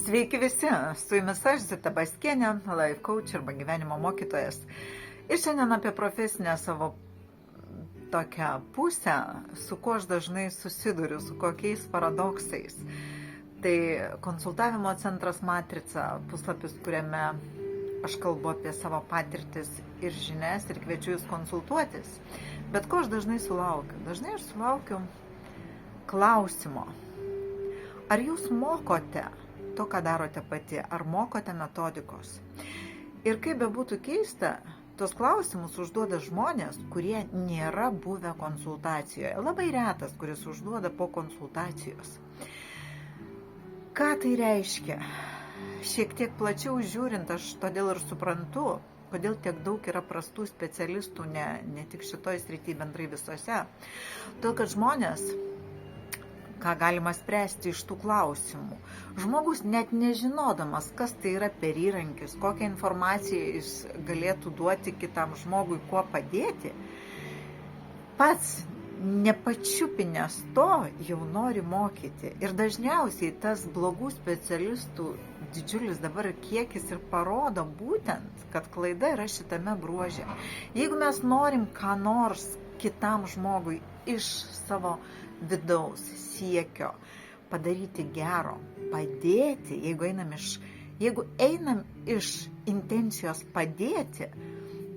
Sveiki visi, su jumis aš Zita Baskienė, life coach arba gyvenimo mokytojas. Ir šiandien apie profesinę savo tokią pusę, su kuo aš dažnai susiduriu, su kokiais paradoksais. Tai konsultavimo centras Matrica, puslapis, kuriame aš kalbu apie savo patirtis ir žinias ir kviečiu jūs konsultuotis. Bet ko aš dažnai sulaukiu? Dažnai aš sulaukiu klausimo. Ar jūs mokote to, ką darote pati, ar mokote metodikos? Ir kaip bebūtų keista, tos klausimus užduoda žmonės, kurie nėra buvę konsultacijoje. Labai retas, kuris užduoda po konsultacijos. Ką tai reiškia? Šiek tiek plačiau žiūrint, aš todėl ir suprantu, kodėl tiek daug yra prastų specialistų, ne tik šitoj srity, bendrai visose. Todėl, kad žmonės, ką galima spręsti iš tų klausimų. Žmogus net nežinodamas, kas tai yra per įrankis, kokią informaciją jis galėtų duoti kitam žmogui, kuo padėti, pats nepačiupinęs to jau nori mokyti. Ir dažniausiai tas blogų specialistų didžiulis dabar kiekis ir parodo būtent, kad klaida yra šitame bruože. Jeigu mes norim ką nors kitam žmogui iš savo vidaus siekio padaryti gero, padėti, jeigu einam iš intencijos padėti,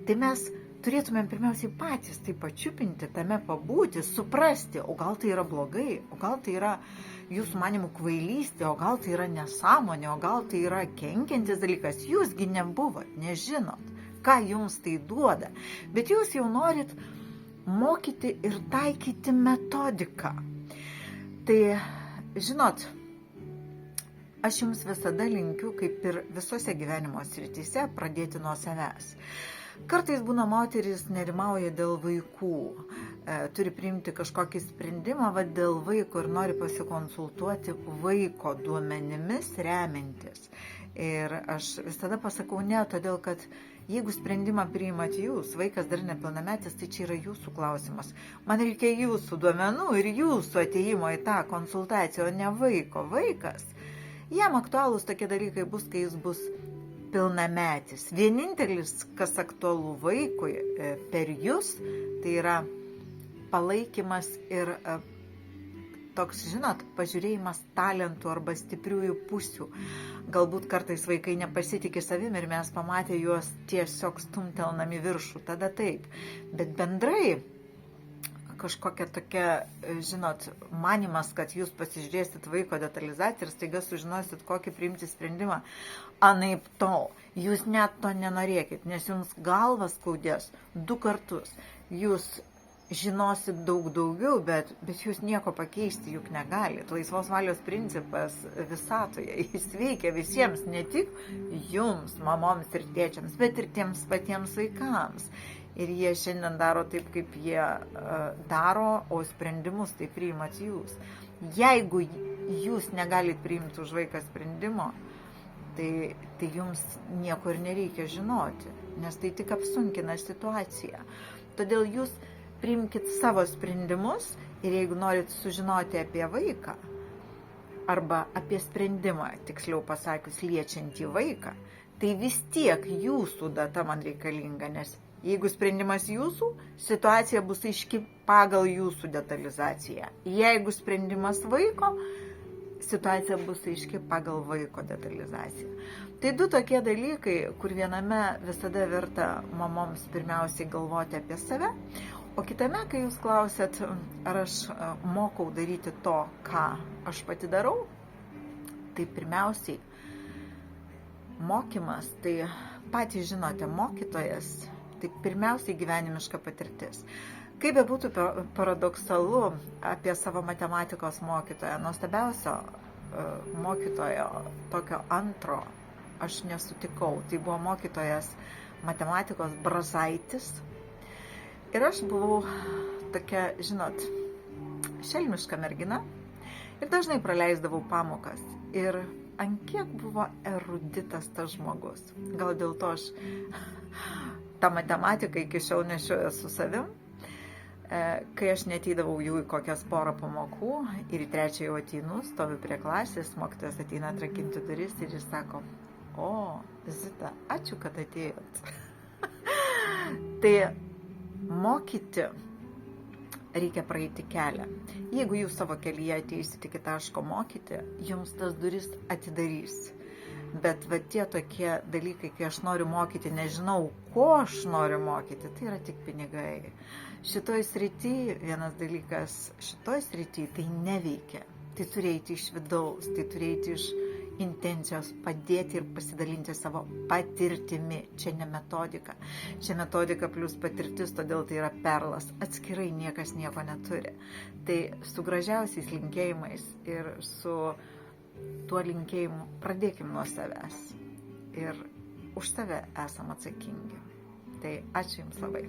tai mes turėtumėm pirmiausiai patys tai pačiupinti, tame pabūti, suprasti, o gal tai yra blogai, o gal tai yra jūsų manimų kvailystė, o gal tai yra nesąmonė, o gal tai yra kenkiantis dalykas. Jūsgi nebuvot, nežinot, ką jums tai duoda, bet jūs jau norit mokyti ir taikyti metodiką. Tai, žinot, aš jums visada linkiu, kaip ir visose gyvenimo srityse, pradėti nuo savęs. Kartais būna moteris nerimauja dėl vaikų, turi priimti kažkokį sprendimą dėl vaiko ir nori pasikonsultuoti vaiko duomenimis remiantis. Ir aš visada pasakau ne, todėl kad jeigu sprendimą priimat jūs, vaikas dar nepilnametis, tai čia yra jūsų klausimas. Man reikia jūsų duomenų ir jūsų atėjimo į tą konsultaciją, o ne vaiko. Vaikas, jam aktualūs tokie dalykai bus, kai jis bus pilnametis. Vienintelis, kas aktualu vaikui per jūs, tai yra palaikymas ir toks, žinot, pažiūrėjimas talentų arba stipriųjų pusių. Galbūt kartais vaikai nepasitikė savim ir mes pamatę juos tiesiog stumtelnami viršų, tada taip. Bet bendrai kažkokia tokia, žinot, manimas, kad jūs pasižiūrėsit vaiko detalizaciją ir staiga sužinosit, kokį priimti sprendimą. Anaip tol, jūs net to nenorėkit, nes jums galvas skaudės 2 kartus. Jūs žinosit daug daugiau, bet jūs nieko pakeisti juk negalit. Laisvos valios principas visatoje, jis veikia visiems, ne tik jums, mamoms ir tėčiams, bet ir tiems patiems vaikams. Ir jie šiandien daro taip, kaip jie daro, o sprendimus tai priimat jūs. Jeigu jūs negalit priimti už vaiką sprendimo, tai jums nieko ir nereikia žinoti, nes tai tik apsunkina situaciją. Todėl jūs priimkit savo sprendimus ir jeigu norit sužinoti apie vaiką arba apie sprendimą, tiksliau pasakius, liečiantį vaiką, tai vis tiek jūsų data man reikalinga, nes jeigu sprendimas jūsų, situacija bus aiški pagal jūsų detalizaciją. Jeigu sprendimas vaiko, situacija bus aiški pagal vaiko detalizaciją. Tai 2 tokie dalykai, kur viename visada verta mamoms pirmiausiai galvoti apie save, o kitame, kai jūs klausėt, ar aš mokau daryti to, ką aš pati darau, tai pirmiausiai mokymas, tai patys žinote, mokytojas, tai pirmiausiai gyvenimiška patirtis. Kaip bebūtų paradoksalu, apie savo matematikos mokytoją, nuostabiausio mokytojo, tokio antro, aš nesutikau. Tai buvo mokytojas matematikos Brazaitis. Ir aš buvau tokia, žinot, šelmiška mergina ir dažnai praleisdavau pamokas. Ir ant kiek buvo eruditas tas žmogus. Gal dėl to aš tą matematiką iki šiol nešioju su savim. Kai aš neteidavau jų į kokias porą pamokų ir į trečią jau ateinu, stoviu prie klasės, mokytojas ateina atrakinti duris ir jis sako, o, Zita, ačiū, kad atėjot. Tai mokyti reikia praeiti kelią. Jeigu jūs savo kelyje ateisite iki taško mokyti, jums tas duris atidarys. Bet va tie tokie dalykai, kai aš noriu mokyti, nežinau, ko aš noriu mokyti, tai yra tik pinigai. Šitoj srity, vienas dalykas, šitoj srity tai neveikia. Tai turi eiti iš vidaus, tai turi eiti iš intencijos padėti ir pasidalinti savo patirtimi. Čia ne metodika. Čia metodika plus patirtis, todėl tai yra perlas. Atskirai niekas nieko neturi. Tai su gražiausiais linkėjimais ir su tuo linkėjimu pradėkim nuo savęs. Ir už save esam atsakingi. Tai ačiū Jums labai.